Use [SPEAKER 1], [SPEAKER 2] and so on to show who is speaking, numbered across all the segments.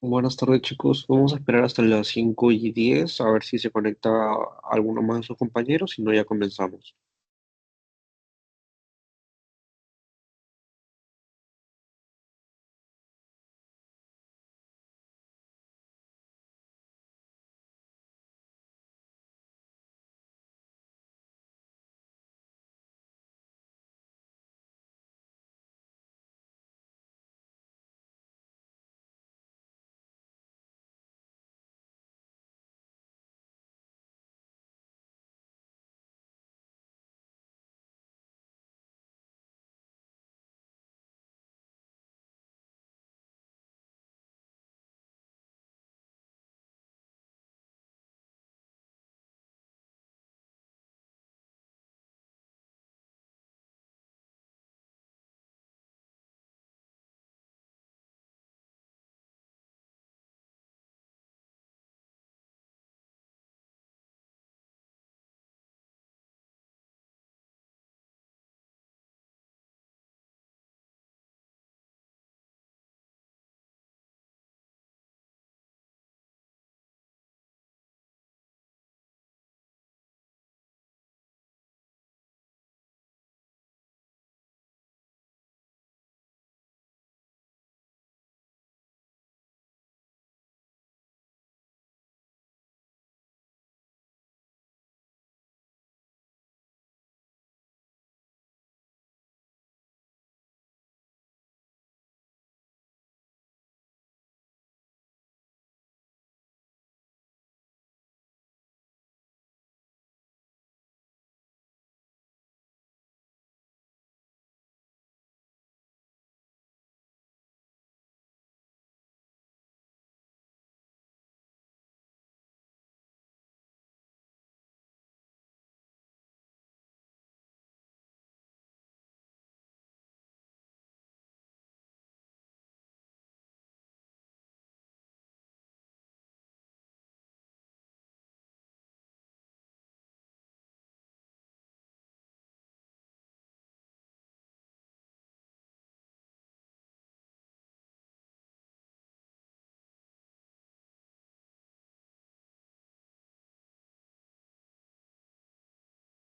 [SPEAKER 1] Buenas tardes, chicos. Vamos a esperar hasta las 5:10 a ver si se conecta alguno más de sus compañeros, si no ya comenzamos.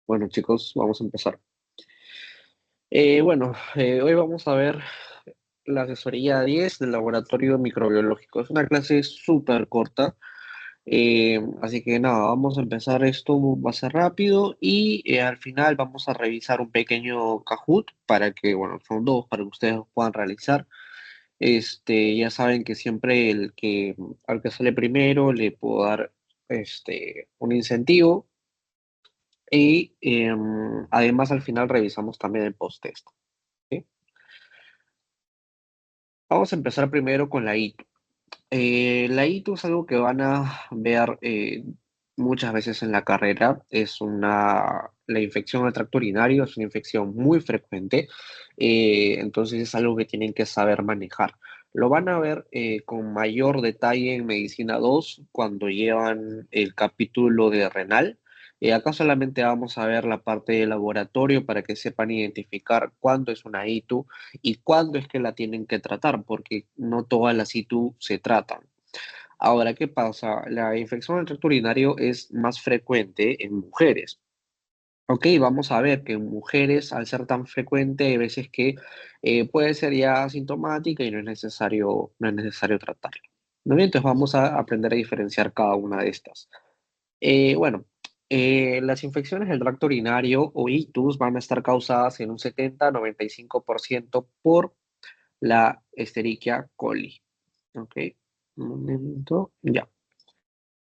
[SPEAKER 1] Bueno, chicos, vamos a empezar. Hoy vamos a ver la asesoría 10 del laboratorio microbiológico. Es una clase súper corta, así que nada, vamos a empezar esto, va a ser rápido y al final vamos a revisar un pequeño Kahoot para que, bueno, son dos para que ustedes los puedan realizar. Ya saben que siempre al que sale primero le puedo dar un incentivo y además al final revisamos también el post-test. ¿Sí? Vamos a empezar primero con la ITU. La ITU es algo que van a ver muchas veces en la carrera. La infección del tracto urinario es una infección muy frecuente, entonces es algo que tienen que saber manejar. Lo van a ver con mayor detalle en Medicina 2 cuando llevan el capítulo de renal. Acá solamente vamos a ver la parte de laboratorio para que sepan identificar cuándo es una ITU y cuándo es que la tienen que tratar, porque no todas las ITU se tratan. Ahora, ¿qué pasa? La infección del tracto urinario es más frecuente en mujeres. Ok, vamos a ver que en mujeres, al ser tan frecuente, hay veces que puede ser ya asintomática y no es necesario tratarla. ¿No bien? Entonces vamos a aprender a diferenciar cada una de estas. Eh, bueno, las infecciones del tracto urinario o ictus van a estar causadas en un 70-95% por la Escherichia coli. Ok, un momento, ya.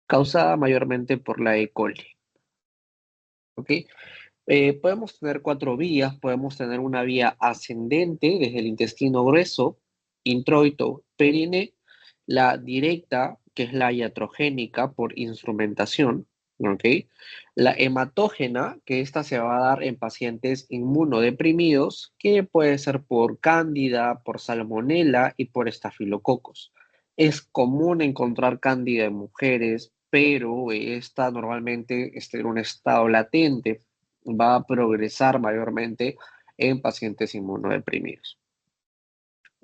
[SPEAKER 1] Causada mayormente por la E. coli. Ok, podemos tener cuatro vías. Podemos tener una vía ascendente desde el intestino grueso, introito, perine, la directa, que es la iatrogénica por instrumentación. Ok, la hematógena, que esta se va a dar en pacientes inmunodeprimidos, que puede ser por cándida, por salmonela y por estafilococos. Es común encontrar cándida en mujeres, pero esta normalmente está en un estado latente, va a progresar mayormente en pacientes inmunodeprimidos.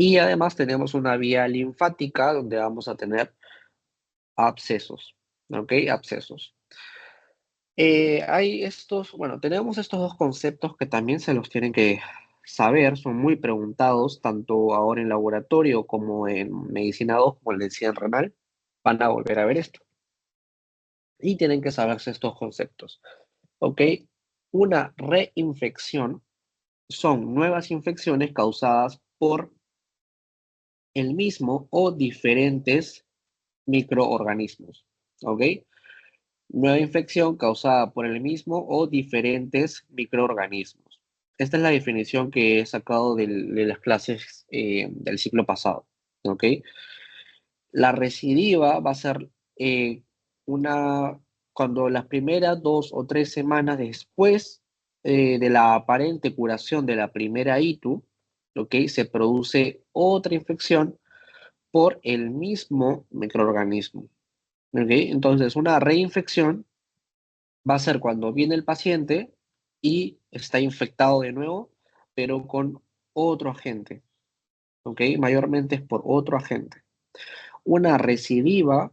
[SPEAKER 1] Y además tenemos una vía linfática donde vamos a tener abscesos, ¿ok? Abscesos. Bueno, tenemos estos dos conceptos que también se los tienen que saber, son muy preguntados, tanto ahora en laboratorio como en medicina 2, como en medicina renal, van a volver a ver esto. Y tienen que saberse estos conceptos, ¿ok? Una reinfección son nuevas infecciones causadas por el mismo o diferentes microorganismos, ¿ok? Nueva infección causada por el mismo o diferentes microorganismos. Esta es la definición que he sacado de las clases del ciclo pasado, ¿ok? La recidiva va a ser una, cuando las primeras 2 o 3 semanas después de la aparente curación de la primera ITU, ¿ok? Se produce otra infección por el mismo microorganismo, ¿ok? Entonces, una reinfección va a ser cuando viene el paciente y está infectado de nuevo, pero con otro agente, ¿ok? Mayormente es por otro agente. Una recidiva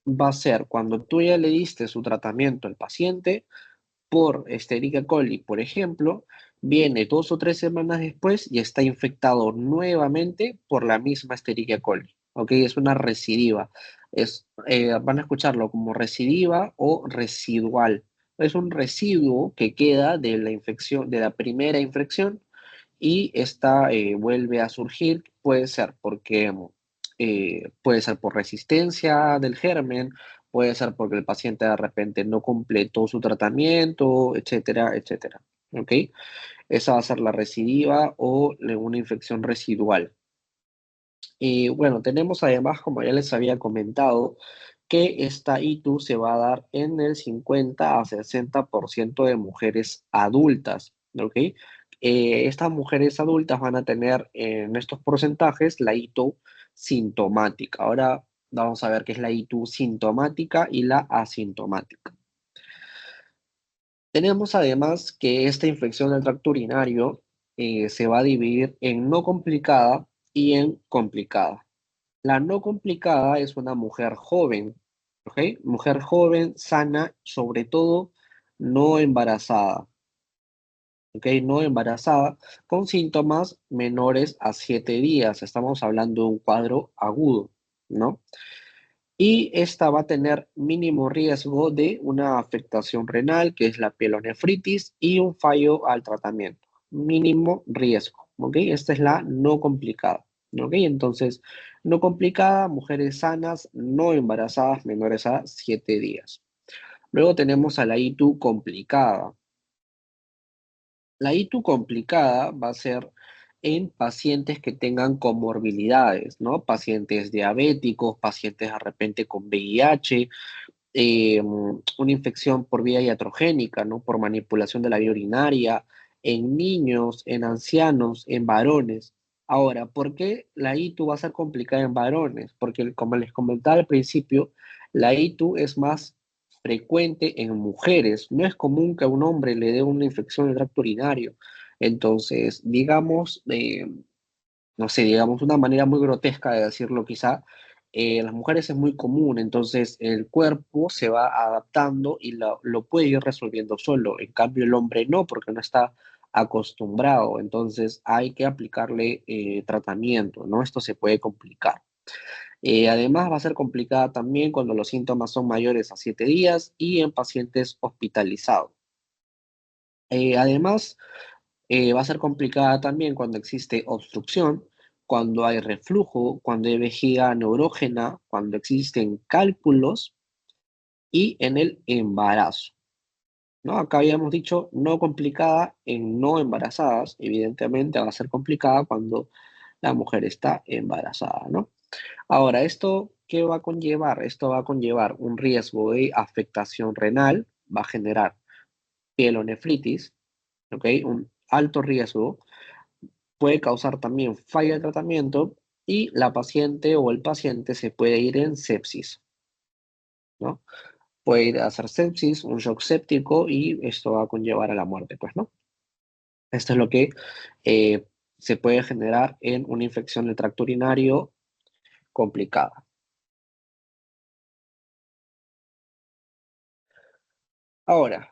[SPEAKER 1] va a ser cuando tú ya le diste su tratamiento al paciente por Escherichia coli, por ejemplo, viene 2 o 3 semanas después y está infectado nuevamente por la misma Escherichia coli. ¿Ok? Es una recidiva. Van a escucharlo como recidiva o residual. Es un residuo que queda de la infección, de la primera infección y esta vuelve a surgir, puede ser por resistencia del germen, puede ser porque el paciente de repente no completó su tratamiento, etcétera, etcétera. ¿Ok? Esa va a ser la recidiva o una infección residual. Y bueno, tenemos además, como ya les había comentado, que esta ITU se va a dar en el 50 a 60% de mujeres adultas, ¿ok? Estas mujeres adultas van a tener en estos porcentajes la ITU sintomática. Ahora vamos a ver qué es la ITU sintomática y la asintomática. Tenemos además que esta infección del tracto urinario se va a dividir en no complicada y en complicada. La no complicada es una mujer joven, ¿ok? Mujer joven, sana, sobre todo no embarazada, ¿ok? No embarazada, con síntomas menores a 7 días. Estamos hablando de un cuadro agudo, ¿no? Y esta va a tener mínimo riesgo de una afectación renal, que es la pielonefritis, y un fallo al tratamiento. Mínimo riesgo, ¿ok? Esta es la no complicada, ¿ok? Entonces, no complicada, mujeres sanas, no embarazadas, menores a 7 días. Luego tenemos a la ITU complicada. La ITU complicada va a ser en pacientes que tengan comorbilidades, ¿no? Pacientes diabéticos, pacientes de repente con VIH, una infección por vía iatrogénica, ¿no? Por manipulación de la vía urinaria, en niños, en ancianos, en varones. Ahora, ¿por qué la ITU va a ser complicada en varones? Porque, como les comentaba al principio, la ITU es más frecuente en mujeres. No es común que a un hombre le dé una infección del tracto urinario. Entonces, digamos, no sé, digamos, una manera muy grotesca de decirlo quizá, en las mujeres es muy común, entonces el cuerpo se va adaptando y lo puede ir resolviendo solo, en cambio el hombre no, porque no está acostumbrado, entonces hay que aplicarle tratamiento, ¿no? Esto se puede complicar. Además va a ser complicada también cuando los síntomas son mayores a 7 días y en pacientes hospitalizados. Además, va a ser complicada también cuando existe obstrucción, cuando hay reflujo, cuando hay vejiga neurógena, cuando existen cálculos y en el embarazo, ¿no? Acá habíamos dicho no complicada en no embarazadas, evidentemente va a ser complicada cuando la mujer está embarazada, ¿no? Ahora, ¿esto qué va a conllevar? Esto va a conllevar un riesgo de afectación renal, va a generar pielonefritis, ¿ok? Un alto riesgo puede causar también falla de tratamiento y la paciente o el paciente se puede ir en sepsis, ¿no? Puede ir a hacer sepsis, un shock séptico y esto va a conllevar a la muerte, pues, ¿no? Esto es lo que se puede generar en una infección del tracto urinario complicada. Ahora,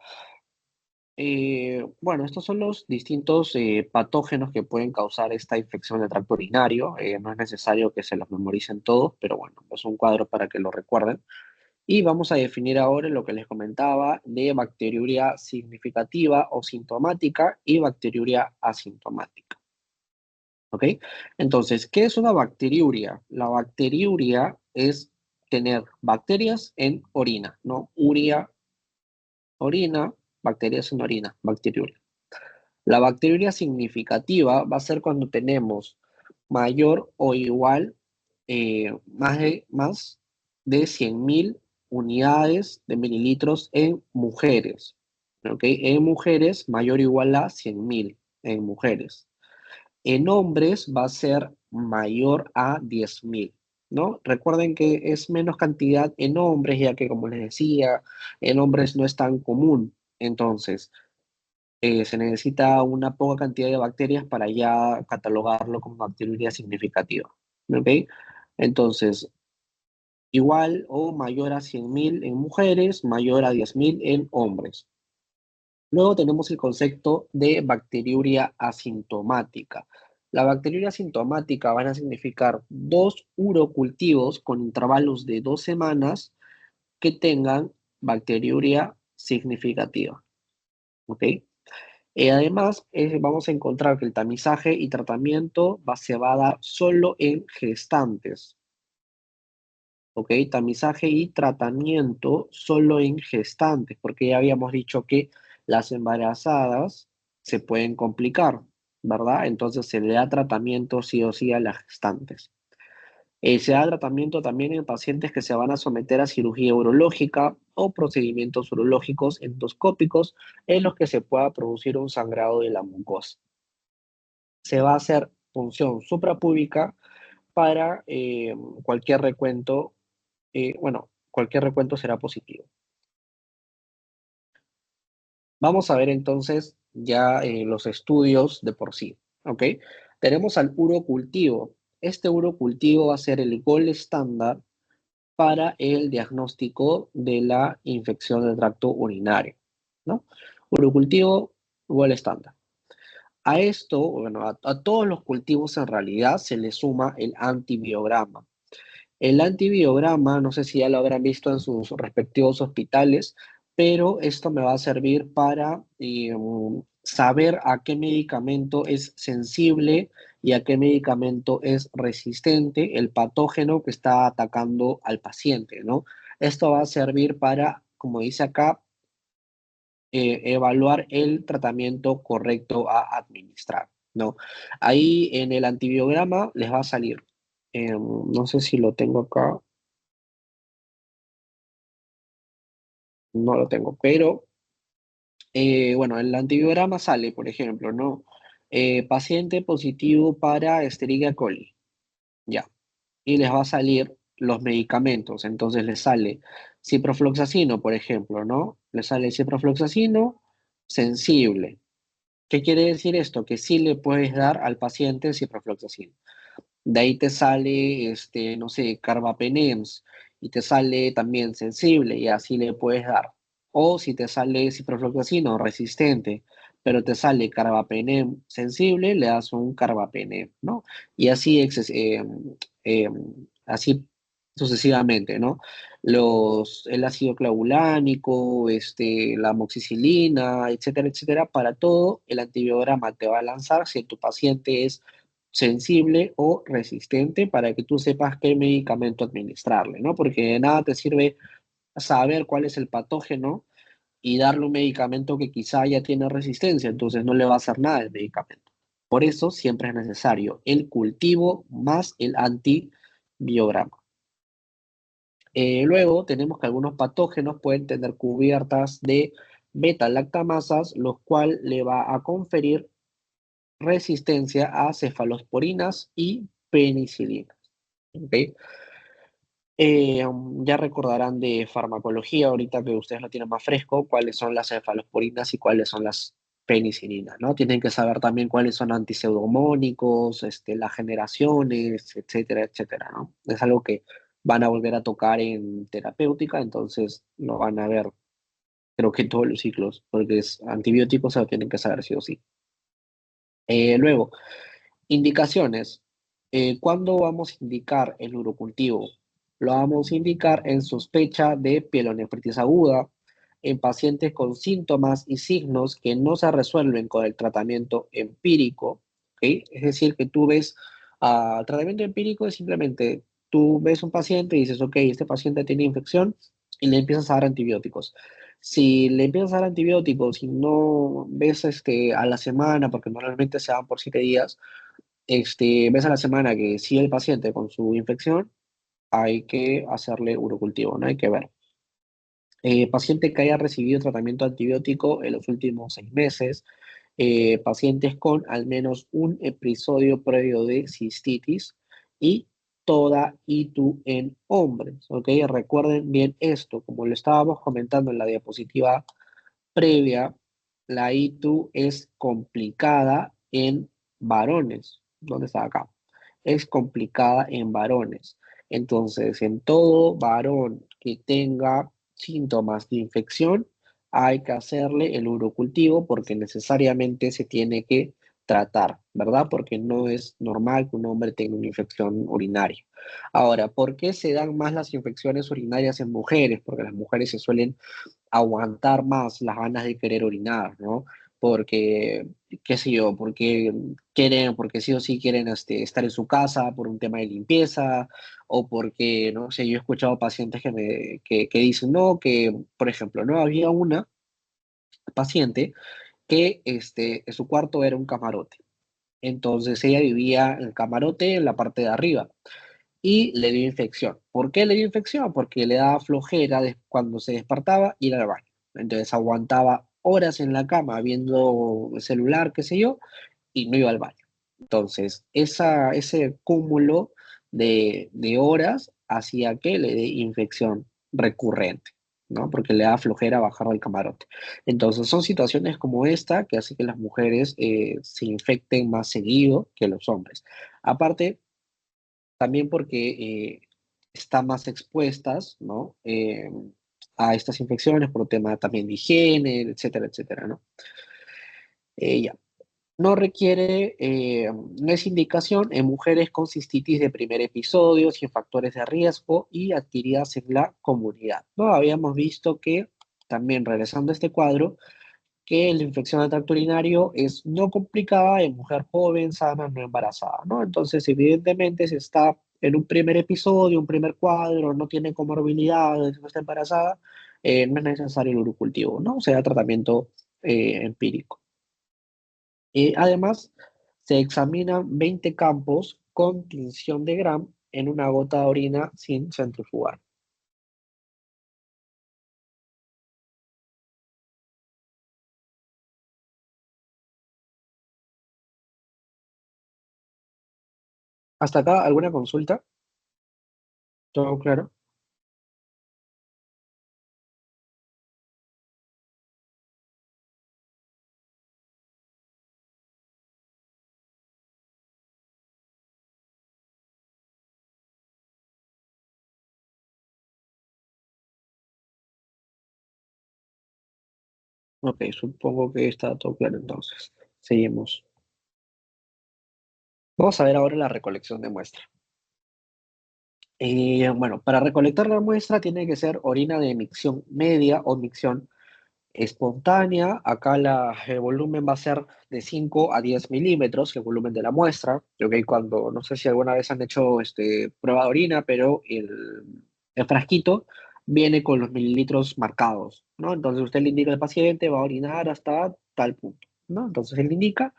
[SPEAKER 1] bueno, estos son los distintos patógenos que pueden causar esta infección del tracto urinario. No es necesario que se los memoricen todos, pero bueno, es un cuadro para que lo recuerden. Y vamos a definir ahora lo que les comentaba de bacteriuria significativa o sintomática y bacteriuria asintomática. ¿Ok? Entonces, ¿qué es una bacteriuria? La bacteriuria es tener bacterias en orina, ¿no? Uria, orina, bacterias en orina, bacteriuria. La bacteriuria significativa va a ser cuando tenemos mayor o igual, más de 100.000 unidades de mililitros en mujeres. ¿Ok? En mujeres, mayor o igual a 100.000 en mujeres. En hombres va a ser mayor a 10.000, ¿no? Recuerden que es menos cantidad en hombres, ya que, como les decía, en hombres no es tan común. Entonces, se necesita una poca cantidad de bacterias para ya catalogarlo como bacteriuria significativa. ¿Ok? Entonces, igual o mayor a 100.000 en mujeres, mayor a 10.000 en hombres. Luego tenemos el concepto de bacteriuria asintomática. La bacteriuria asintomática van a significar dos urocultivos con intervalos de 2 semanas que tengan bacteriuria significativa. ¿Ok? Además, vamos a encontrar que el tamizaje y tratamiento se va a dar solo en gestantes. ¿Ok? Tamizaje y tratamiento solo en gestantes, porque ya habíamos dicho que las embarazadas se pueden complicar, ¿verdad? Entonces se le da tratamiento sí o sí a las gestantes. Se da tratamiento también en pacientes que se van a someter a cirugía urológica o procedimientos urológicos endoscópicos en los que se pueda producir un sangrado de la mucosa. Se va a hacer punción suprapúbica para cualquier recuento, bueno, cualquier recuento será positivo. Vamos a ver entonces ya los estudios de por sí, ¿ok? Tenemos al urocultivo. Este urocultivo va a ser el gold estándar para el diagnóstico de la infección del tracto urinario, ¿no? Urocultivo, gold estándar. A esto, bueno, a todos los cultivos en realidad se le suma el antibiograma. El antibiograma, no sé si ya lo habrán visto en sus respectivos hospitales, pero esto me va a servir para saber a qué medicamento es sensible y a qué medicamento es resistente el patógeno que está atacando al paciente, ¿no? Esto va a servir para, como dice acá, evaluar el tratamiento correcto a administrar, ¿no? Ahí en el antibiograma les va a salir, no sé si lo tengo acá, no lo tengo, pero bueno, en el antibiograma sale, por ejemplo, ¿no? Paciente positivo para Escherichia coli, ya, y les va a salir los medicamentos, entonces les sale ciprofloxacino, por ejemplo, ¿no? Les sale ciprofloxacino sensible. ¿Qué quiere decir esto? Que sí le puedes dar al paciente ciprofloxacino. De ahí te sale, no sé, carbapenems y te sale también sensible y así le puedes dar. O si te sale ciprofloxacino resistente, pero te sale carbapenem sensible, le das un carbapenem, ¿no? Y así, eh, así sucesivamente, ¿no? El ácido clavulánico, la amoxicilina, etcétera, etcétera, para todo el antibiograma te va a lanzar si tu paciente es sensible o resistente para que tú sepas qué medicamento administrarle, ¿no? Porque de nada te sirve saber cuál es el patógeno y darle un medicamento que quizá ya tiene resistencia, entonces no le va a hacer nada el medicamento. Por eso siempre es necesario el cultivo más el antibiograma. Luego tenemos que algunos patógenos pueden tener cubiertas de beta-lactamasas, los cuales le va a conferir resistencia a cefalosporinas y penicilinas. ¿Ok? Ya recordarán de farmacología, ahorita que ustedes lo tienen más fresco, cuáles son las cefalosporinas y cuáles son las penicilina, ¿no? Tienen que saber también cuáles son antipseudomónicos, las generaciones, etcétera, etcétera, ¿no? Es algo que van a volver a tocar en terapéutica, entonces lo van a ver, creo que en todos los ciclos, porque es antibióticos, se lo tienen que saber sí o sí. Luego, indicaciones. ¿Cuándo vamos a indicar el urocultivo? Lo vamos a indicar en sospecha de pielonefritis aguda, en pacientes con síntomas y signos que no se resuelven con el tratamiento empírico, ¿ok? Es decir, que tú ves, tratamiento empírico es simplemente, tú ves un paciente y dices, ok, este paciente tiene infección y le empiezas a dar antibióticos. Si le empiezas a dar antibióticos y no ves a la semana, porque normalmente se dan por 7 días, ves a la semana que sigue el paciente con su infección, hay que hacerle urocultivo, ¿no? Hay que ver. Paciente que haya recibido tratamiento antibiótico en los últimos 6 meses, pacientes con al menos un episodio previo de cistitis y toda ITU en hombres, ¿ok? Recuerden bien esto, como lo estábamos comentando en la diapositiva previa, la ITU es complicada en varones. ¿Dónde está acá? Es complicada en varones. Entonces, en todo varón que tenga síntomas de infección, hay que hacerle el urocultivo porque necesariamente se tiene que tratar, ¿verdad? Porque no es normal que un hombre tenga una infección urinaria. Ahora, ¿por qué se dan más las infecciones urinarias en mujeres? Porque las mujeres se suelen aguantar más las ganas de querer orinar, ¿no? Porque, qué sé yo, porque sí o sí quieren estar en su casa por un tema de limpieza, o porque, no sé, yo he escuchado pacientes que dicen, no, que, por ejemplo, no había una paciente que en su cuarto era un camarote. Entonces ella vivía en el camarote en la parte de arriba y le dio infección. ¿Por qué le dio infección? Porque le daba flojera cuando se despertaba ir al baño. Entonces aguantaba horas en la cama viendo el celular, qué sé yo, y no iba al baño. Entonces, ese cúmulo de horas hacía que le dé infección recurrente, ¿no? Porque le da flojera bajar del camarote. Entonces, son situaciones como esta que hacen que las mujeres se infecten más seguido que los hombres. Aparte, también porque están más expuestas, ¿no? A estas infecciones por un tema también de higiene, etcétera, etcétera, ¿no? Ya. No requiere, no es indicación en mujeres con cistitis de primer episodio, sin factores de riesgo y adquiridas en la comunidad, ¿no? Habíamos visto que, también regresando a este cuadro, que la infección del tracto urinario es no complicada en mujer joven, sana, no embarazada, ¿no? Entonces, evidentemente, si está en un primer episodio, un primer cuadro, no tiene comorbilidades, no está embarazada, no es necesario el urocultivo, ¿no? O sea, tratamiento empírico. Además, se examinan 20 campos con tinción de Gram en una gota de orina sin centrifugar. ¿Hasta acá alguna consulta? ¿Todo claro? Ok, supongo que está todo claro entonces. Seguimos. Vamos a ver ahora la recolección de muestra. Bueno, para recolectar la muestra tiene que ser orina de micción media o micción espontánea. Acá el volumen va a ser de 5 a 10 milímetros, el volumen de la muestra. Ok, cuando, no sé si alguna vez han hecho prueba de orina, pero el frasquito viene con los mililitros marcados, ¿no? Entonces usted le indica al paciente, va a orinar hasta tal punto, ¿no? Entonces él indica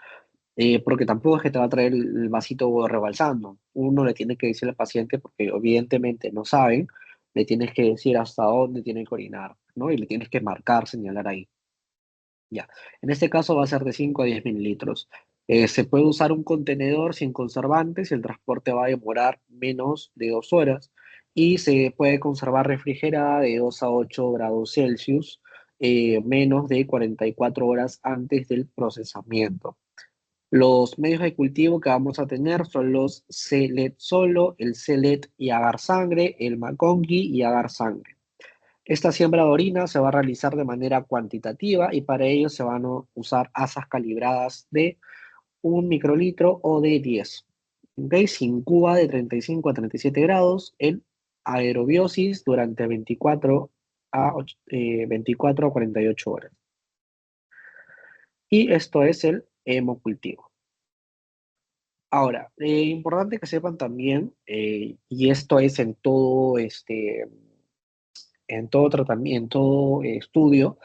[SPEAKER 1] porque tampoco es que te va a traer el vasito rebalsando. Uno le tiene que decir al paciente, porque evidentemente no saben, le tienes que decir hasta dónde tiene que orinar, ¿no? Y le tienes que marcar, señalar ahí. Ya. En este caso va a ser de 5 a 10 mililitros. Se puede usar un contenedor sin conservantes y el transporte va a demorar menos de 2 horas. Y se puede conservar refrigerada de 2 a 8 grados Celsius menos de 44 horas antes del procesamiento. Los medios de cultivo que vamos a tener son los CELET solo, el CELET y agar sangre, el MACONGI y agar sangre. Esta siembra de orina se va a realizar de manera cuantitativa y para ello se van a usar asas calibradas de 1 microlitro o de 10. ¿Okay? Se incuba de 35 a 37 grados en aerobiosis durante 24 a 48 horas. Y esto es el hemocultivo. Ahora, importante que sepan también, y esto es en todo tratamiento, estudio,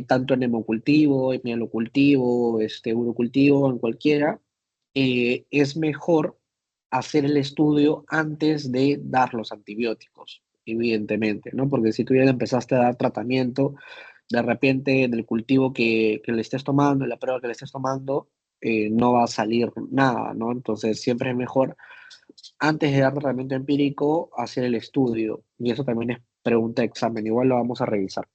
[SPEAKER 1] tanto en hemocultivo, en mielocultivo, urocultivo, en cualquiera, es mejor hacer el estudio antes de dar los antibióticos, evidentemente, ¿no? Porque si tú ya le empezaste a dar tratamiento, de repente del cultivo que le estés tomando, la prueba que le estés tomando, no va a salir nada, ¿no? Entonces siempre es mejor, antes de dar tratamiento empírico, hacer el estudio. Y eso también es pregunta de examen, igual lo vamos a revisar.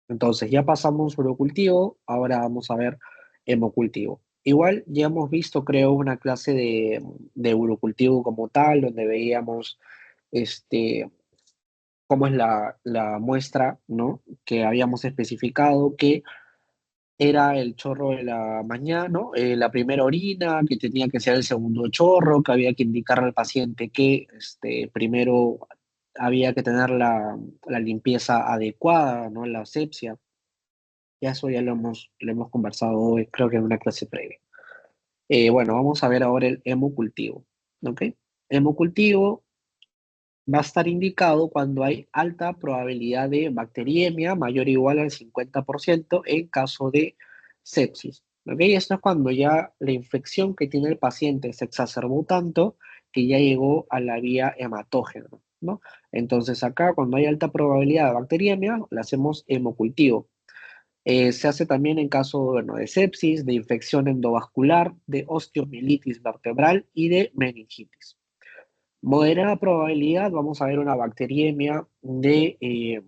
[SPEAKER 1] Entonces, ya pasamos urocultivo, ahora vamos a ver hemocultivo. Igual ya hemos visto, creo, una clase de urocultivo como tal, donde veíamos este, cómo es la muestra, ¿no? Que habíamos especificado que era el chorro de la mañana, ¿no? La primera orina, que tenía que ser el segundo chorro, que había que indicarle al paciente que primero había que tener la limpieza adecuada, ¿no? La asepsia. Ya eso ya lo hemos conversado hoy, creo que en una clase previa. Bueno, vamos a ver ahora el hemocultivo. ¿Ok? Hemocultivo va a estar indicado cuando hay alta probabilidad de bacteriemia, mayor o igual al 50% en caso de sepsis. ¿Ok? Esto es cuando ya la infección que tiene el paciente se exacerbó tanto que ya llegó a la vía hematógena, ¿no? Entonces acá, cuando hay alta probabilidad de bacteriemia, le hacemos hemocultivo. Se hace también en caso, bueno, de sepsis, de infección endovascular, de osteomielitis vertebral y de meningitis. Moderada probabilidad, vamos a ver una bacteriemia de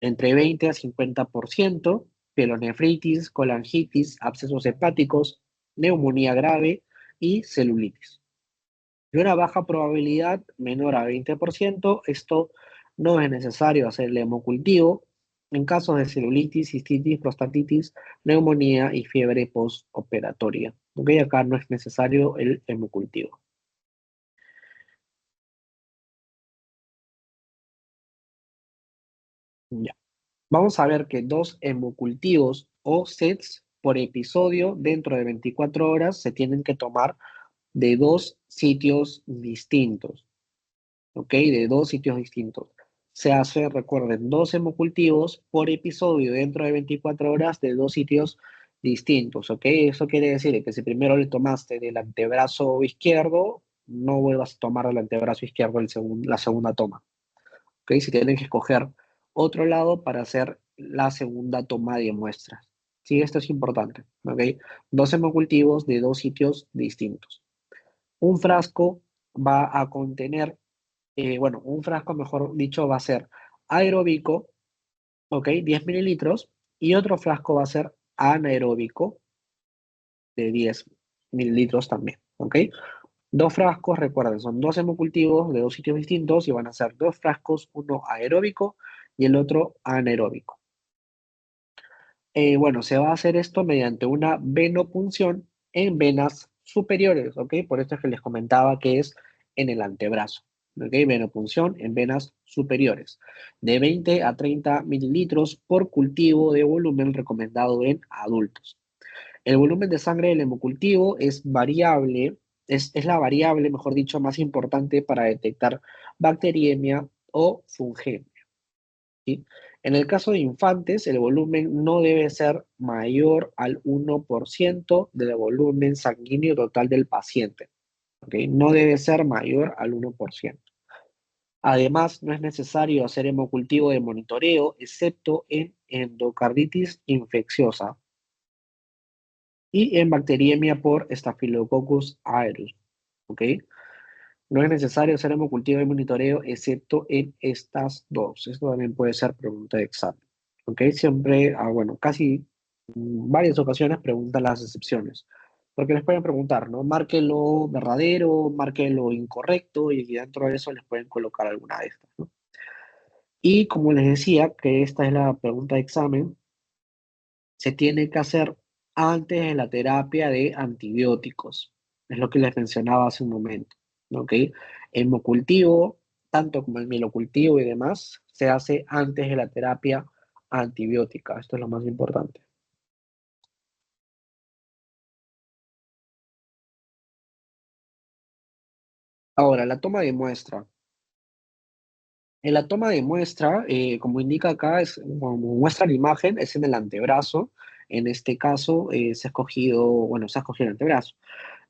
[SPEAKER 1] entre 20 a 50%, pielonefritis, colangitis, abscesos hepáticos, neumonía grave y celulitis. Y una baja probabilidad menor a 20%, esto no es necesario hacer el hemocultivo en casos de celulitis, cistitis, prostatitis, neumonía y fiebre postoperatoria. ¿Ok? Acá no es necesario el hemocultivo. Ya. Vamos a ver que dos hemocultivos o sets por episodio dentro de 24 horas se tienen que tomar de dos sitios distintos. ¿Ok? De dos sitios distintos. Se hace, recuerden, dos hemocultivos por episodio dentro de 24 horas de dos sitios distintos. ¿Ok? Eso quiere decir que si primero le tomaste del antebrazo izquierdo, no vuelvas a tomar del antebrazo izquierdo la segunda toma. ¿Ok? Si tienen que escoger otro lado para hacer la segunda toma de muestras. Sí, esto es importante. ¿Ok? Dos hemocultivos de dos sitios distintos. Un frasco va a contener bueno, un frasco, mejor dicho, va a ser aeróbico, ¿ok? 10 mililitros, y otro frasco va a ser anaeróbico de 10 mililitros también, ¿ok? Dos frascos, recuerden, son dos hemocultivos de dos sitios distintos y van a ser dos frascos, uno aeróbico y el otro anaeróbico. Bueno, se va a hacer esto mediante una venopunción en venas superiores, ¿ok? Por esto es que les comentaba que es en el antebrazo, ¿ok? Venopunción en venas superiores, de 20 a 30 mililitros por cultivo de volumen recomendado en adultos. El volumen de sangre del hemocultivo es variable, es la variable, mejor dicho, más importante para detectar bacteriemia o fungemia. ¿Sí? En el caso de infantes, el volumen no debe ser mayor al 1% del volumen sanguíneo total del paciente. ¿Ok? No debe ser mayor al 1%. Además, no es necesario hacer hemocultivo de monitoreo, excepto en endocarditis infecciosa y en bacteriemia por Staphylococcus aureus. ¿Ok? No es necesario hacer hemocultivo de monitoreo, excepto en estas dos. Esto también puede ser pregunta de examen. ¿ok? Siempre, bueno, casi varias ocasiones preguntan las excepciones, porque les pueden preguntar, ¿no? Márquelo verdadero, márquelo incorrecto, y dentro de eso les pueden colocar alguna de estas, ¿no? Y como les decía, que esta es la pregunta de examen, se tiene que hacer antes de la terapia de antibióticos. Es lo que les mencionaba hace un momento, ¿ok? El mocultivo, tanto como el mielocultivo y demás, se hace antes de la terapia antibiótica. Esto es lo más importante. Ahora, la toma de muestra. En la toma de muestra, como indica acá, es, como muestra la imagen, es en el antebrazo. En este caso, se ha escogido el antebrazo.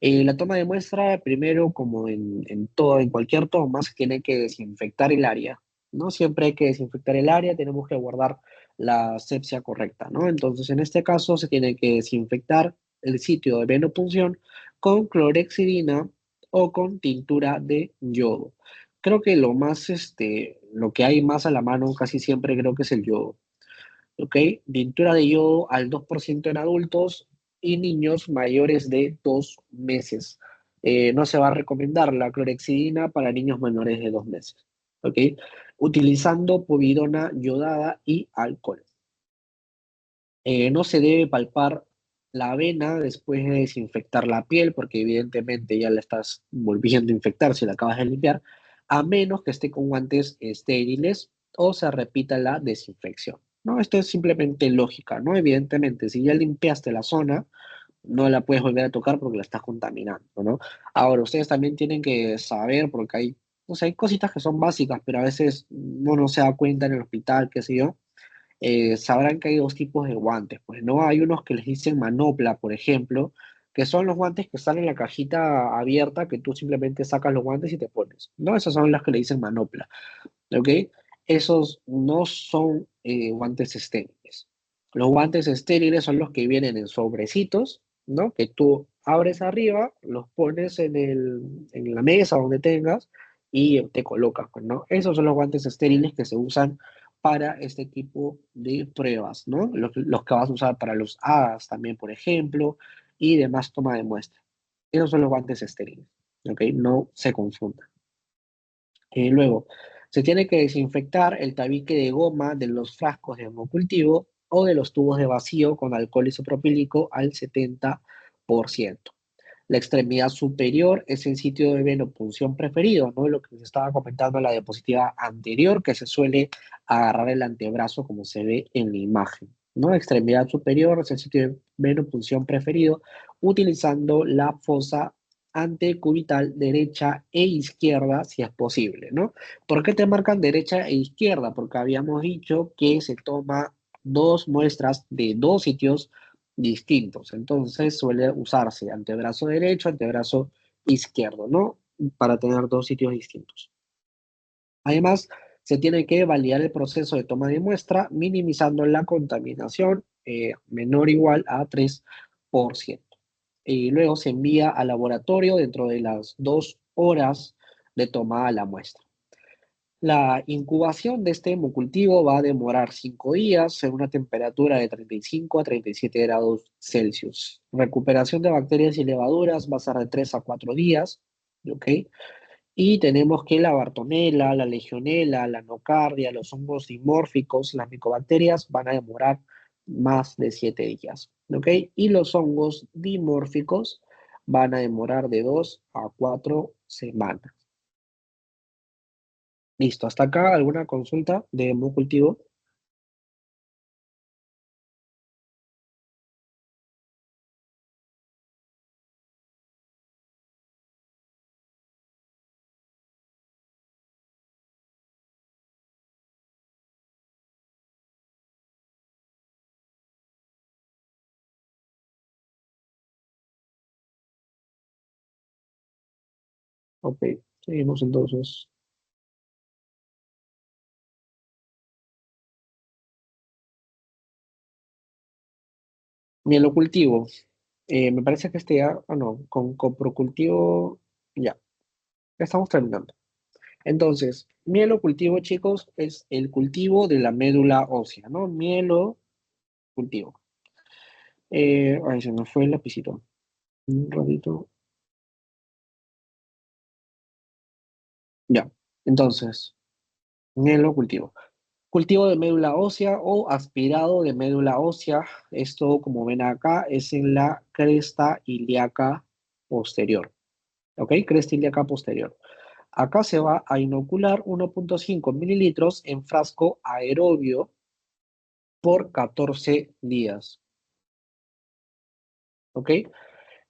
[SPEAKER 1] La toma de muestra, primero, como en cualquier toma, se tiene que desinfectar el área, ¿no? Siempre hay que desinfectar el área, tenemos que guardar la asepsia correcta, ¿no? Entonces, en este caso, se tiene que desinfectar el sitio de venopunción con clorexidina o con tintura de yodo. Creo que lo que hay más a la mano casi siempre creo que es el yodo. ¿Ok? Tintura de yodo al 2% en adultos y niños mayores de 2 meses. No se va a recomendar la clorexidina para niños menores de 2 meses. ¿Ok? Utilizando povidona yodada y alcohol. No se debe palpar la vena después de desinfectar la piel, porque evidentemente ya la estás volviendo a infectar si la acabas de limpiar, a menos que esté con guantes estériles o se repita la desinfección. ¿No? Esto es simplemente lógica, ¿no? Evidentemente, si ya limpiaste la zona, no la puedes volver a tocar porque la estás contaminando, ¿no? Ahora, ustedes también tienen que saber, porque hay, o sea, hay cositas que son básicas, pero a veces uno no se da cuenta en el hospital, qué sé yo, sabrán que hay dos tipos de guantes, pues no hay unos que les dicen manopla, por ejemplo, que son los guantes que están en la cajita abierta, que tú simplemente sacas los guantes y te pones, ¿no? Esos son los que le dicen manopla, ¿ok? Esos no son guantes estériles. Los guantes estériles son los que vienen en sobrecitos, ¿no? Que tú abres arriba, los pones en la mesa donde tengas y te colocas, pues, ¿no? Esos son los guantes estériles que se usan para este tipo de pruebas, ¿no? Los que vas a usar para los ADAS también, por ejemplo, y demás toma de muestra. Esos son los guantes estériles, ¿ok? No se confundan. Luego, se tiene que desinfectar el tabique de goma de los frascos de hemocultivo o de los tubos de vacío con alcohol isopropílico al 70%. La extremidad superior es el sitio de venopunción preferido, ¿no? Lo que se estaba comentando en la diapositiva anterior, que se suele agarrar el antebrazo como se ve en la imagen, ¿no? Extremidad superior es el sitio de venopunción preferido, utilizando la fosa antecubital derecha e izquierda si es posible, ¿no? ¿Por qué te marcan derecha e izquierda? Porque habíamos dicho que se toma dos muestras de dos sitios distintos. Entonces suele usarse antebrazo derecho, antebrazo izquierdo, ¿no? Para tener dos sitios distintos. Además, se tiene que validar el proceso de toma de muestra, minimizando la contaminación menor o igual a 3%. Y luego se envía al laboratorio dentro de las 2 horas de tomada la muestra. La incubación de este hemocultivo va a demorar 5 días en una temperatura de 35 a 37 grados Celsius. Recuperación de bacterias y levaduras va a ser de 3 a 4 días, ¿ok? Y tenemos que la Bartonella, la Legionella, la nocardia, los hongos dimórficos, las micobacterias van a demorar más de 7 días, ¿ok? Y los hongos dimórficos van a demorar de 2 a 4 semanas. Listo, hasta acá alguna consulta de hemocultivo. Ok, seguimos entonces. Mielocultivo. Me parece que este ya, no, con coprocultivo, ya estamos terminando. Entonces, mielocultivo, chicos, es el cultivo de la médula ósea, ¿no? Mielocultivo. Ay, se me fue el lapicito. Un ratito. Ya. Entonces, mielocultivo. Cultivo de médula ósea o aspirado de médula ósea. Esto, como ven acá, es en la cresta ilíaca posterior. ¿Ok? Cresta ilíaca posterior. Acá se va a inocular 1,5 mililitros en frasco aerobio por 14 días. ¿Ok?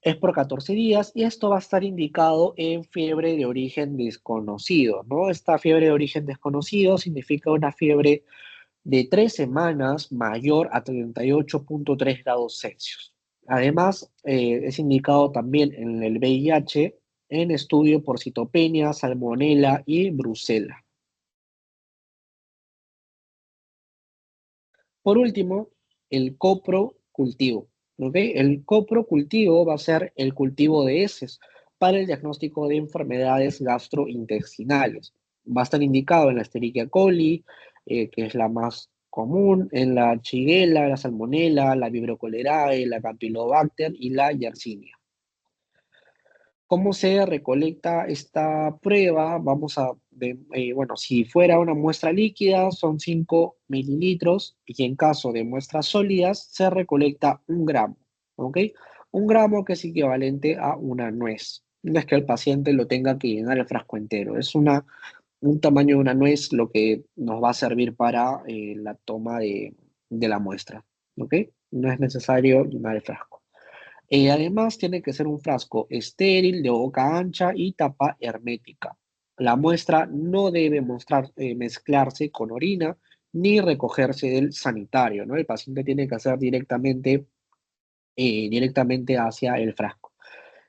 [SPEAKER 1] Es por 14 días y esto va a estar indicado en fiebre de origen desconocido, ¿no? Esta fiebre de origen desconocido significa una fiebre de 3 semanas mayor a 38,3 grados Celsius. Además, es indicado también en el VIH en estudio por citopenia, salmonela y brucela. Por último, el coprocultivo. ¿Ok? El coprocultivo va a ser el cultivo de heces para el diagnóstico de enfermedades gastrointestinales. Va a estar indicado en la Escherichia coli, que es la más común, en la Shigella, la Salmonella, la Vibrio cholerae, la Campylobacter y la Yersinia. ¿Cómo se recolecta esta prueba? Bueno, si fuera una muestra líquida son 5 mililitros y en caso de muestras sólidas se recolecta 1 gramo, ¿ok? 1 gramo que es equivalente a una nuez. No es que el paciente lo tenga que llenar el frasco entero, es un tamaño de una nuez lo que nos va a servir para la toma de la muestra, ¿ok? No es necesario llenar el frasco. Además, tiene que ser un frasco estéril, de boca ancha y tapa hermética. La muestra no debe mezclarse con orina ni recogerse del sanitario, ¿no? El paciente tiene que hacer directamente hacia el frasco.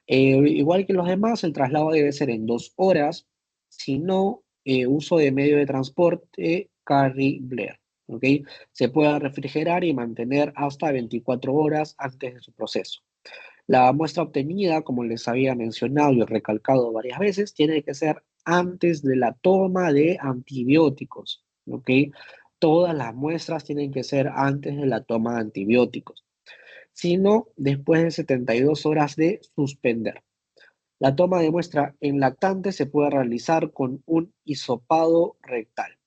[SPEAKER 1] Igual que los demás, el traslado debe ser en 2 horas, si no, uso de medio de transporte Carry Blair, ¿ok? Se puede refrigerar y mantener hasta 24 horas antes de su proceso. La muestra obtenida, como les había mencionado y recalcado varias veces, tiene que ser antes de la toma de antibióticos, ¿ok? Todas las muestras tienen que ser antes de la toma de antibióticos, sino después de 72 horas de suspender. La toma de muestra en lactante se puede realizar con un hisopado rectal.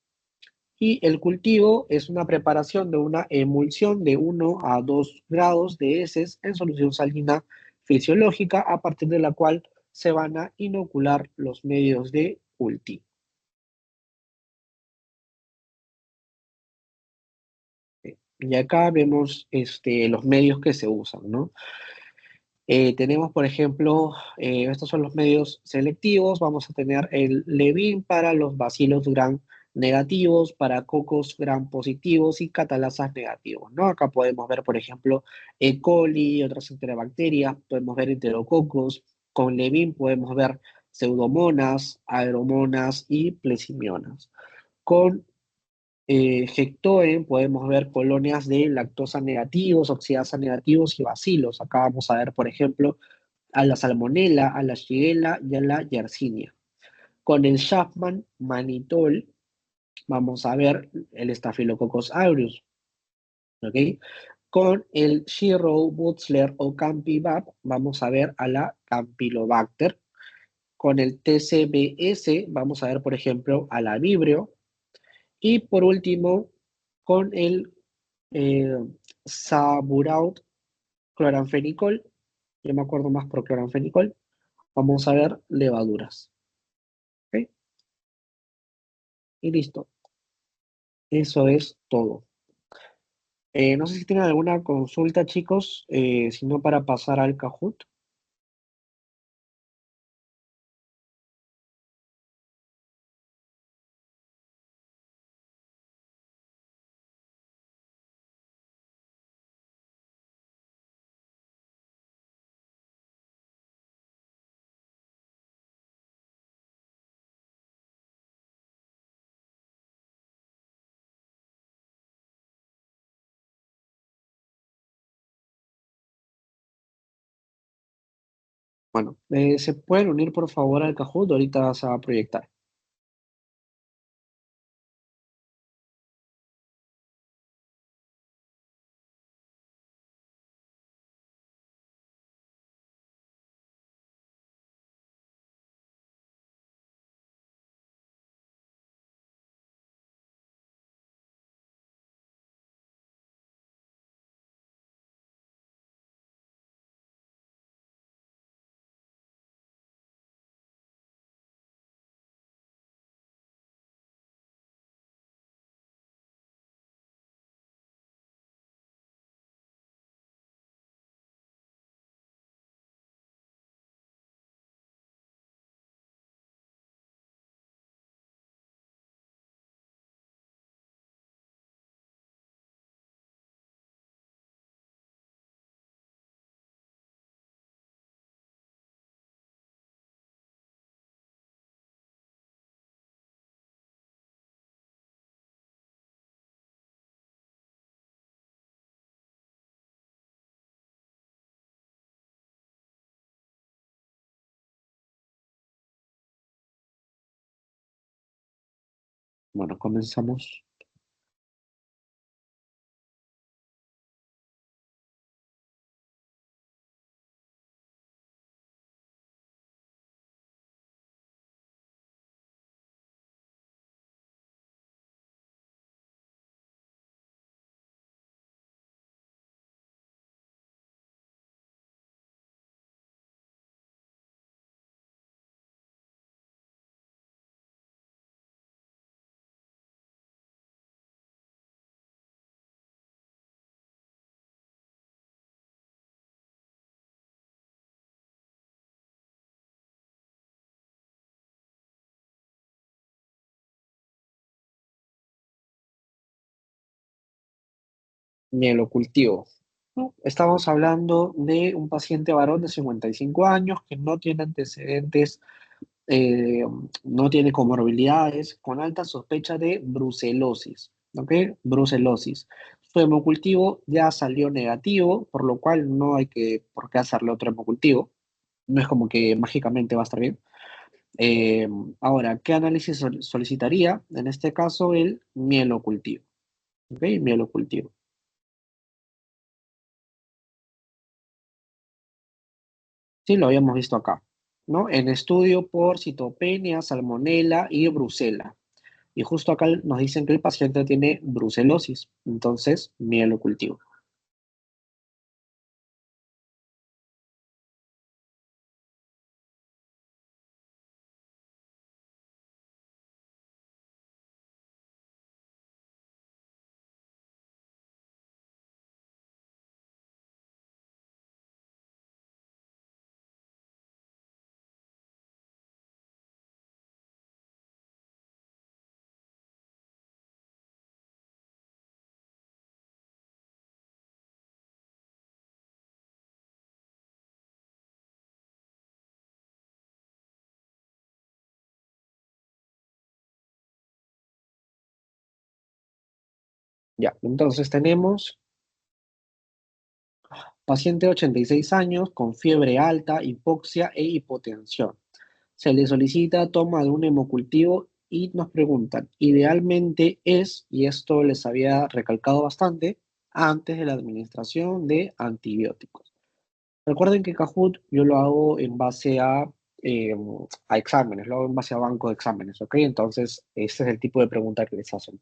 [SPEAKER 1] Y el cultivo es una preparación de una emulsión de 1 a 2 grados de heces en solución salina fisiológica, a partir de la cual se van a inocular los medios de cultivo. Y acá vemos los medios que se usan, ¿no? Tenemos, por ejemplo, estos son los medios selectivos. Vamos a tener el Levin para los bacilos gram negativos, para cocos gram positivos y catalasas negativos, ¿no? Acá podemos ver, por ejemplo, E. coli, otras enterobacterias, podemos ver enterococos. Con Levin podemos ver pseudomonas, aeromonas y plesimionas. Con Hectoen podemos ver colonias de lactosa negativos, oxidasa negativos y bacilos. Acá vamos a ver, por ejemplo, a la salmonela, a la shigella y a la yersinia. Con el Chapman manitol vamos a ver el Staphylococcus aureus, ¿ok? Con el Shirrow, Butzler o Campylobacter vamos a ver a la Campylobacter. Con el TCBS vamos a ver, por ejemplo, a la Vibrio. Y por último, con el eh, Saburaut cloranfenicol, yo me acuerdo más por cloranfenicol, vamos a ver levaduras. ¿Ok? Y listo, eso es todo. No sé si tienen alguna consulta, chicos, si no para pasar al Kahoot. Bueno, se pueden unir por favor al Kahoot, ahorita se va a proyectar. Bueno, comenzamos. Mielocultivo, ¿no? Estamos hablando de un paciente varón de 55 años que no tiene antecedentes, eh, no tiene comorbilidades, con alta sospecha de brucelosis, ¿ok? Brucelosis. Su hemocultivo ya salió negativo, por lo cual no hay por qué hacerle otro hemocultivo. No es como que mágicamente va a estar bien. Eh, Ahora, ¿qué análisis solicitaría? En este caso, el mielocultivo, ¿ok? Mielocultivo. Sí, lo habíamos visto acá, ¿no? En estudio por citopenia, salmonela y brucela. Y justo acá nos dicen que el paciente tiene brucelosis, entonces mielocultivo. Ya, entonces tenemos paciente de 86 años con fiebre alta, hipoxia e hipotensión. Se le solicita toma de un hemocultivo y nos preguntan, idealmente es, y esto les había recalcado bastante, antes de la administración de antibióticos. Recuerden que Kahoot yo lo hago en base eh, a exámenes, lo hago en base a banco de exámenes, ¿ok? Entonces, ese es el tipo de pregunta que les hacen.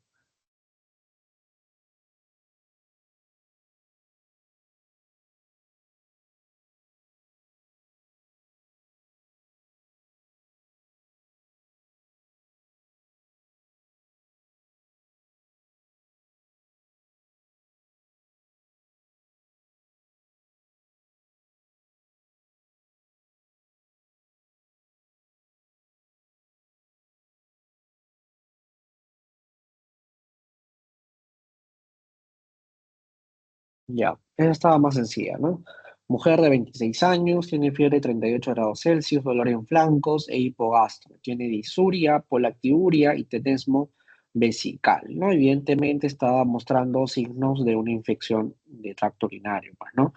[SPEAKER 1] Ya, esa estaba más sencilla, ¿no? Mujer de 26 años, tiene fiebre de 38 grados Celsius, dolor en flancos e hipogastro. Tiene disuria, polactiuria y tenesmo vesical, ¿no? Evidentemente estaba mostrando signos de una infección de tracto urinario, pues, ¿no?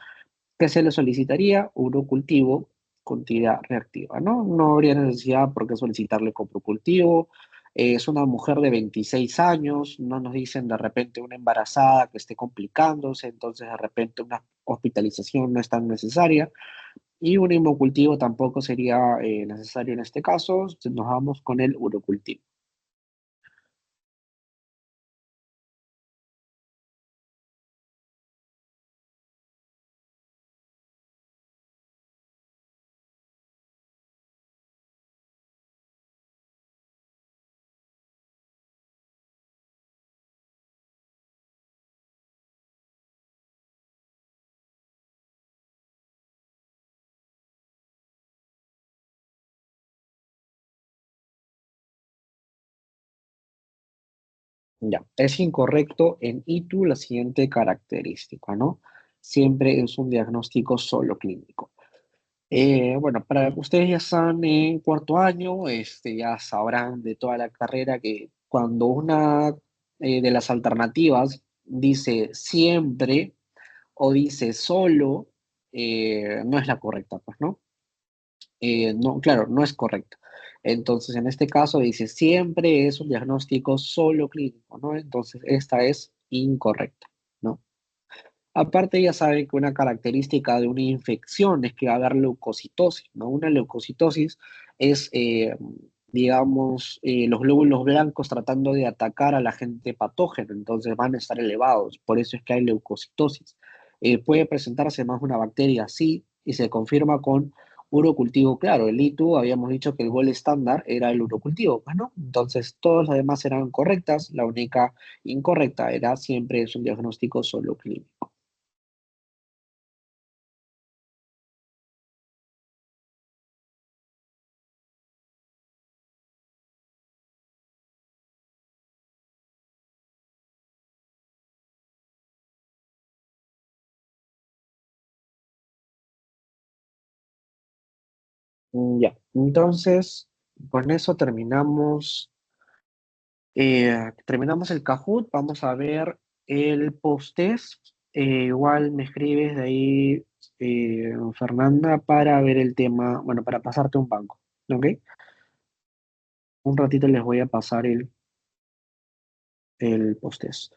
[SPEAKER 1] Que se le solicitaría urocultivo con tira reactiva, ¿no? No habría necesidad por qué solicitarle coprocultivo. Es una mujer de 26 años, no nos dicen de repente una embarazada que esté complicándose, entonces de repente una hospitalización no es tan necesaria y un hemocultivo tampoco sería necesario en este caso, nos vamos con el urocultivo. Ya, es incorrecto en ITU la siguiente característica, ¿no? Siempre es un diagnóstico solo clínico. Bueno, para ustedes ya están en cuarto año, ya sabrán de toda la carrera que cuando una de las alternativas dice siempre o dice solo, no es la correcta, pues, ¿no? No, claro, no es correcto. Entonces, en este caso dice, siempre es un diagnóstico solo clínico, ¿no? Entonces, esta es incorrecta, ¿no? Aparte, ya saben que una característica de una infección es que va a haber leucocitosis, ¿no? Una leucocitosis es, digamos, los glóbulos blancos tratando de atacar al agente patógeno, entonces van a estar elevados, por eso es que hay leucocitosis. Puede presentarse más una bacteria, sí, y se confirma con urocultivo, claro, el ITU habíamos dicho que el gol estándar era el urocultivo, pues, ¿no? Entonces, todas las demás eran correctas, la única incorrecta era siempre es un diagnóstico solo clínico. Ya, entonces con eso terminamos el Kahoot, vamos a ver el post-test. Igual me escribes de ahí, Fernanda, para ver el tema, bueno, para pasarte un banco, ¿ok? Un ratito les voy a pasar el post-test.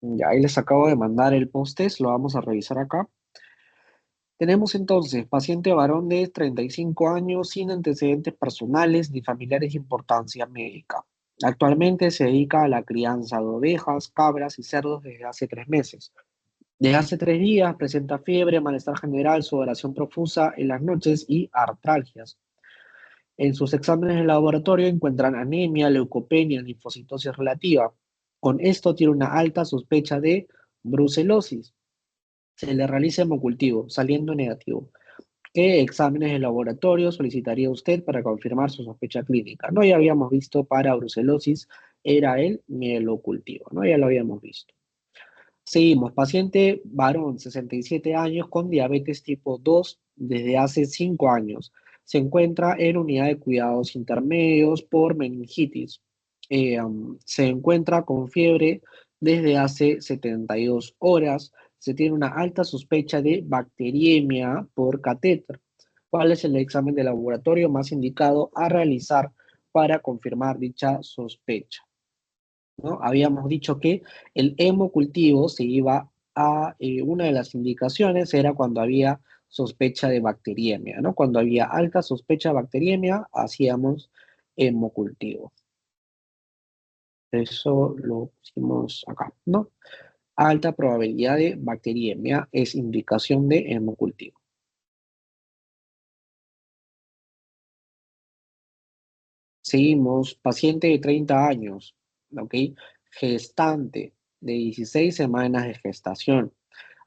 [SPEAKER 1] Ya, ahí les acabo de mandar el post-test, lo vamos a revisar acá. Tenemos entonces paciente varón de 35 años sin antecedentes personales ni familiares de importancia médica. Actualmente se dedica a la crianza de ovejas, cabras y cerdos desde hace 3 meses. Desde hace 3 días presenta fiebre, malestar general, sudoración profusa en las noches y artralgias. En sus exámenes de laboratorio encuentran anemia, leucopenia, linfocitosis relativa. Con esto tiene una alta sospecha de brucelosis. Se le realiza hemocultivo, saliendo negativo. ¿Qué exámenes de laboratorio solicitaría usted para confirmar su sospecha clínica? No, ya habíamos visto para brucelosis, era el mielocultivo, ¿no? Ya lo habíamos visto. Seguimos, paciente varón, 67 años, con diabetes tipo 2 desde hace 5 años. Se encuentra en unidad de cuidados intermedios por meningitis. Se encuentra con fiebre desde hace 72 horas. Se tiene una alta sospecha de bacteriemia por catéter. ¿Cuál es el examen de laboratorio más indicado a realizar para confirmar dicha sospecha? ¿No? Habíamos dicho que el hemocultivo se iba a, una de las indicaciones era cuando había sospecha de bacteriemia, ¿no? Cuando había alta sospecha de bacteriemia, hacíamos hemocultivo. Eso lo pusimos acá, ¿no? Alta probabilidad de bacteriemia es indicación de hemocultivo. Seguimos, paciente de 30 años, ¿ok? Gestante de 16 semanas de gestación.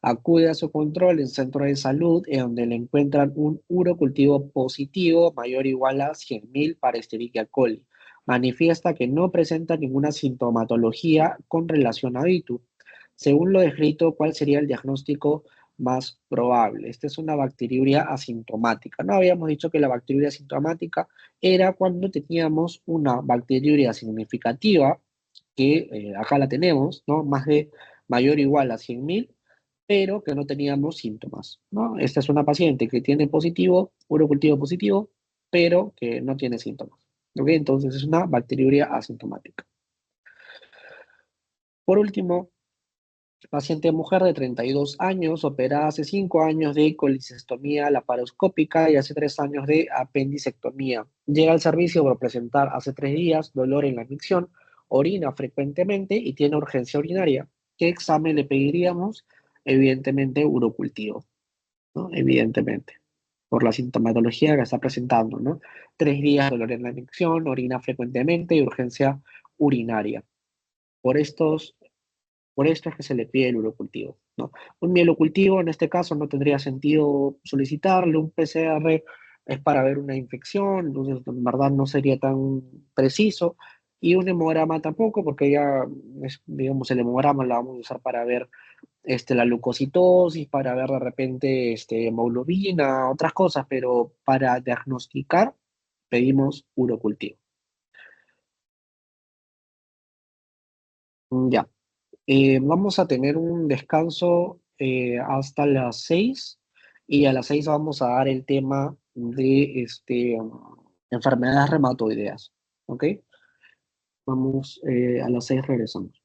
[SPEAKER 1] Acude a su control en centro de salud en donde le encuentran un urocultivo positivo mayor o igual a 100.000 para Escherichia coli. Manifiesta que no presenta ninguna sintomatología con relación a ITU. Según lo descrito, ¿cuál sería el diagnóstico más probable? Esta es una bacteriuria asintomática. No habíamos dicho que la bacteriuria asintomática era cuando teníamos una bacteriuria significativa que acá la tenemos, ¿no? Mayor o igual a 100.000, pero que no teníamos síntomas, ¿no? Esta es una paciente que tiene positivo, urocultivo positivo, pero que no tiene síntomas, ¿ok? Entonces es una bacteriuria asintomática. Por último, paciente mujer de 32 años, operada hace 5 años de colicectomía laparoscópica y hace 3 años de apendicectomía. Llega al servicio por presentar hace 3 días dolor en la micción, orina frecuentemente y tiene urgencia urinaria. ¿Qué examen le pediríamos? Evidentemente, urocultivo, ¿no? Evidentemente, por la sintomatología que está presentando, ¿no? 3 días, dolor en la micción, orina frecuentemente y urgencia urinaria. Por estos por esto es que se le pide el urocultivo, ¿no? Un mielocultivo en este caso no tendría sentido solicitarle, un PCR es para ver una infección, entonces en verdad no sería tan preciso, y un hemograma tampoco, porque ya, digamos, el hemograma lo vamos a usar para ver la leucocitosis, para ver de repente hemoglobina, otras cosas, pero para diagnosticar pedimos urocultivo. Ya. Vamos a tener un descanso hasta las 6 y a las 6 vamos a dar el tema de enfermedades reumatoideas. ¿Ok? Vamos, a las 6 regresamos.